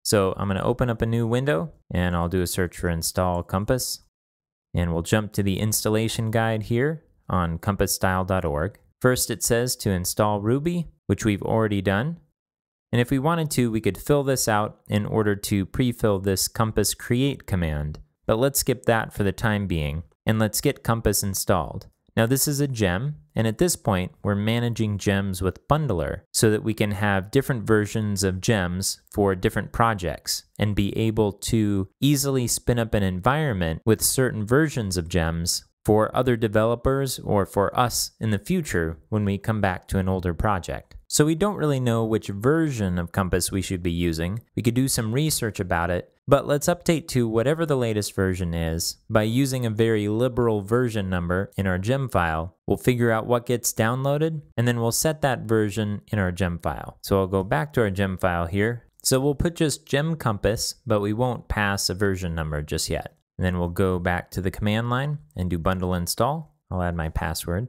So I'm going to open up a new window and I'll do a search for install Compass. And we'll jump to the installation guide here on compassstyle.org. First it says to install Ruby, which we've already done. And if we wanted to, we could fill this out in order to pre-fill this Compass create command. But let's skip that for the time being, and let's get Compass installed. Now this is a gem, and at this point, we're managing gems with Bundler so that we can have different versions of gems for different projects and be able to easily spin up an environment with certain versions of gems for other developers or for us in the future when we come back to an older project. So we don't really know which version of Compass we should be using. We could do some research about it, but let's update to whatever the latest version is. By using a very liberal version number in our gem file, we'll figure out what gets downloaded, and then we'll set that version in our gem file. So I'll go back to our gem file here. So we'll put just gem compass, but we won't pass a version number just yet. And then we'll go back to the command line and do bundle install. I'll add my password.